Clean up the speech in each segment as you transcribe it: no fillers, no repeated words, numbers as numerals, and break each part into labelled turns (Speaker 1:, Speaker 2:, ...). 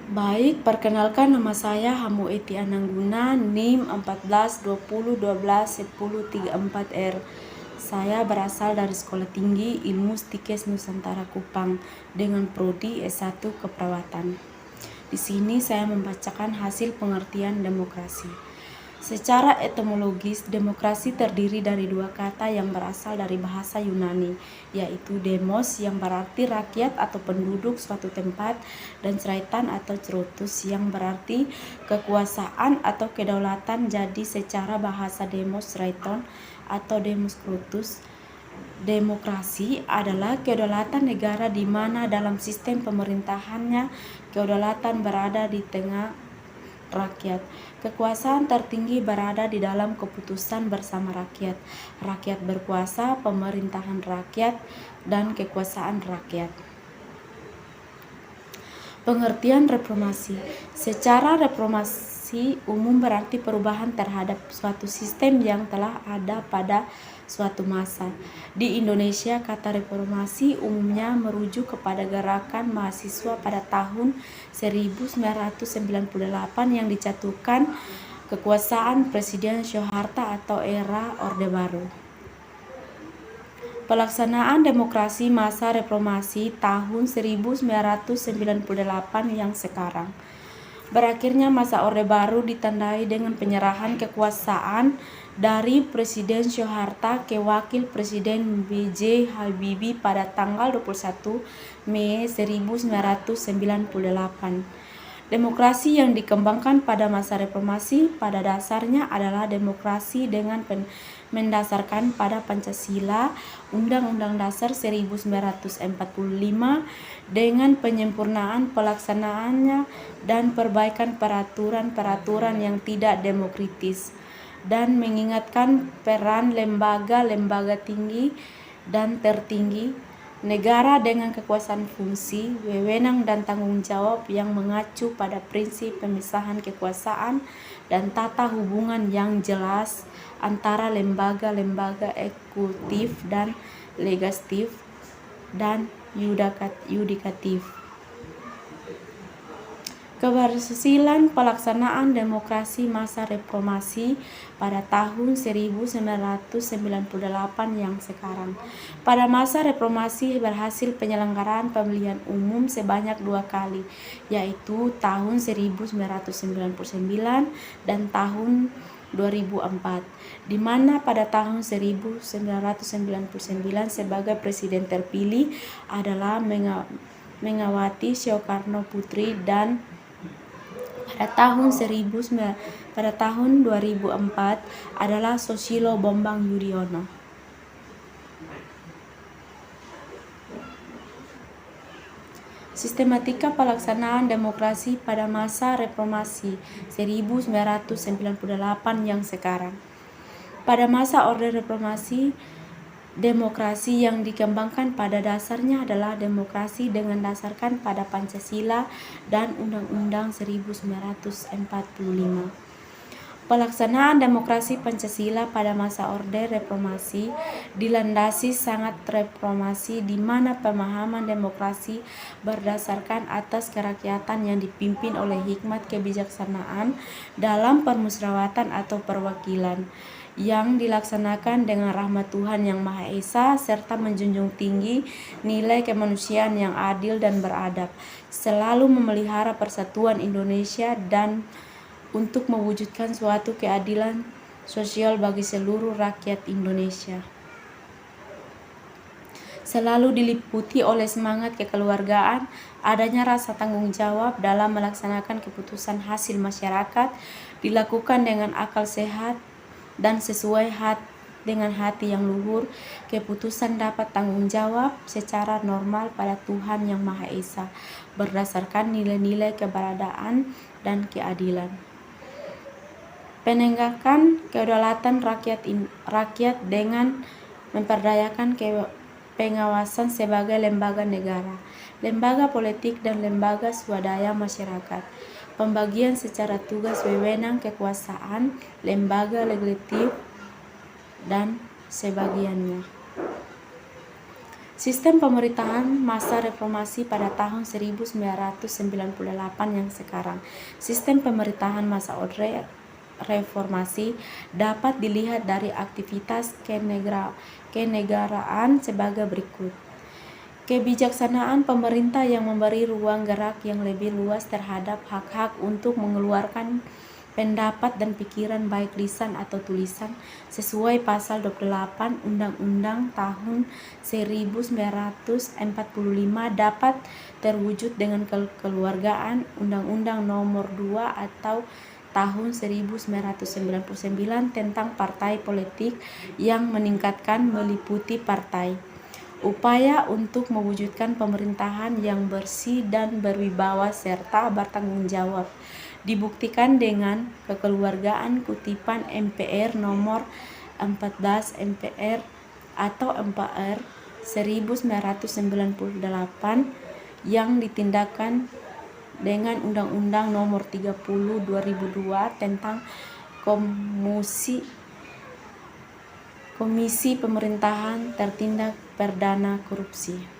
Speaker 1: Baik, perkenalkan nama saya Hamu Eti Anangguna, NIM 1420121034R. Saya berasal dari Sekolah Tinggi Ilmu Stikes Nusantara Kupang dengan prodi S1 Keperawatan. Di sini saya membacakan hasil pengertian demokrasi. Secara etimologis, demokrasi terdiri dari dua kata yang berasal dari bahasa Yunani, yaitu demos yang berarti rakyat atau penduduk suatu tempat, dan sraitan atau cerotus yang berarti kekuasaan atau kedaulatan. Jadi secara bahasa demos sraiton atau demos cerotus, demokrasi adalah kedaulatan negara di mana dalam sistem pemerintahannya kedaulatan berada di tengah rakyat. Kekuasaan tertinggi berada di dalam keputusan bersama rakyat. Rakyat berkuasa, pemerintahan rakyat, dan kekuasaan rakyat. Pengertian reformasi. Secara reformasi umum berarti perubahan terhadap suatu sistem yang telah ada pada suatu masa. Di Indonesia, kata reformasi umumnya merujuk kepada gerakan mahasiswa pada tahun 1998 yang dijatuhkan kekuasaan Presiden Soeharto atau era Orde Baru. Pelaksanaan demokrasi masa reformasi tahun 1998 yang sekarang. Berakhirnya masa Orde Baru ditandai dengan penyerahan kekuasaan dari Presiden Soeharto ke Wakil Presiden B.J. Habibie pada tanggal 21 Mei 1998. Demokrasi yang dikembangkan pada masa reformasi pada dasarnya adalah demokrasi dengan mendasarkan pada Pancasila, Undang-Undang Dasar 1945 dengan penyempurnaan pelaksanaannya dan perbaikan peraturan-peraturan yang tidak demokratis, dan mengingatkan peran lembaga-lembaga tinggi dan tertinggi negara dengan kekuasaan fungsi, wewenang dan tanggung jawab yang mengacu pada prinsip pemisahan kekuasaan dan tata hubungan yang jelas antara lembaga-lembaga eksekutif dan legislatif dan yudikatif. Keberhasilan pelaksanaan demokrasi masa reformasi pada tahun 1998 yang sekarang. Pada masa reformasi berhasil penyelenggaraan pemilihan umum sebanyak 2 kali, yaitu tahun 1999 dan tahun 2004, di mana pada tahun 1999 sebagai presiden terpilih adalah Megawati Soekarno Putri, dan pada tahun 2004 adalah Susilo Bambang Yudhoyono. Sistematika pelaksanaan demokrasi pada masa reformasi 1998 yang sekarang. Pada masa Orde Reformasi, demokrasi yang dikembangkan pada dasarnya adalah demokrasi dengan dasarkan pada Pancasila dan Undang-Undang 1945. Pelaksanaan demokrasi Pancasila pada masa Orde Reformasi dilandasi sangat reformasi, di mana pemahaman demokrasi berdasarkan atas kerakyatan yang dipimpin oleh hikmat kebijaksanaan dalam permusyawaratan atau perwakilan, yang dilaksanakan dengan rahmat Tuhan Yang Maha Esa, serta menjunjung tinggi nilai kemanusiaan yang adil dan beradab, selalu memelihara persatuan Indonesia dan untuk mewujudkan suatu keadilan sosial bagi seluruh rakyat Indonesia. Selalu diliputi oleh semangat kekeluargaan, adanya rasa tanggung jawab dalam melaksanakan keputusan hasil masyarakat, dilakukan dengan akal sehat dan sesuai dengan hati yang luhur. Keputusan dapat tanggung jawab secara normal pada Tuhan Yang Maha Esa berdasarkan nilai-nilai keberadaan dan keadilan. Penegakan kedaulatan rakyat dengan memperdayakan pengawasan sebagai lembaga negara, lembaga politik dan lembaga swadaya masyarakat. Pembagian secara tugas wewenang kekuasaan lembaga legislatif dan sebagiannya. Sistem pemerintahan masa reformasi pada tahun 1998 yang sekarang. Sistem pemerintahan masa Orde reformasi dapat dilihat dari aktivitas kenegaraan sebagai berikut. Kebijaksanaan pemerintah yang memberi ruang gerak yang lebih luas terhadap hak-hak untuk mengeluarkan pendapat dan pikiran baik lisan atau tulisan sesuai pasal 28 Undang-Undang tahun 1945 dapat terwujud dengan kekeluargaan Undang-Undang nomor 2 atau tahun 1999 tentang partai politik yang meningkatkan meliputi partai. Upaya untuk mewujudkan pemerintahan yang bersih dan berwibawa serta bertanggung jawab dibuktikan dengan kekeluargaan kutipan MPR nomor 14 MPR atau MPR 1998 yang ditindakkan dengan Undang-Undang nomor 30 2002 tentang Komisi Pemerintahan Tertindak Perdana Korupsi.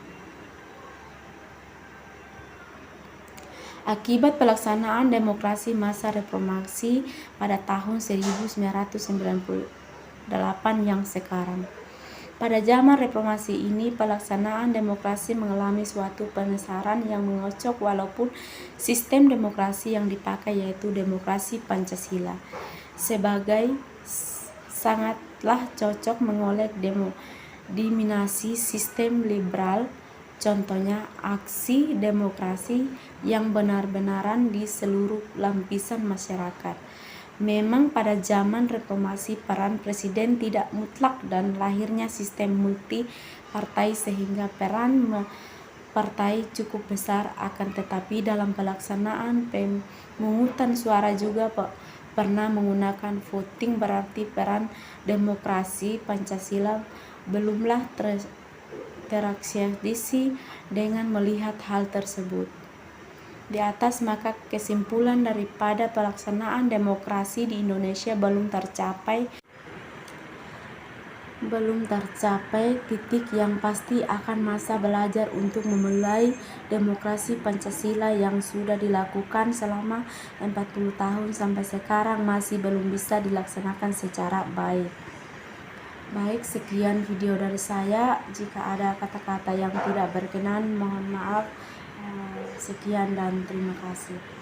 Speaker 1: Akibat pelaksanaan demokrasi masa reformasi pada tahun 1998 yang sekarang. Pada zaman reformasi ini, pelaksanaan demokrasi mengalami suatu penesaran yang mengocok walaupun sistem demokrasi yang dipakai yaitu demokrasi Pancasila sebagai sangatlah cocok mengolek dominasi sistem liberal. Contohnya aksi demokrasi yang benar-benaran di seluruh lapisan masyarakat. Memang pada zaman reformasi peran presiden tidak mutlak dan lahirnya sistem multi partai sehingga peran partai cukup besar, akan tetapi dalam pelaksanaan pemungutan suara juga pernah menggunakan voting, berarti peran demokrasi Pancasila belumlah teraksiasi dengan melihat hal tersebut di atas, maka kesimpulan daripada pelaksanaan demokrasi di Indonesia belum tercapai titik yang pasti akan masa belajar untuk memulai demokrasi Pancasila yang sudah dilakukan selama 40 tahun sampai sekarang masih belum bisa dilaksanakan secara baik. Baik, sekian video dari saya. Jika ada kata-kata yang tidak berkenan, mohon maaf. Sekian dan terima kasih.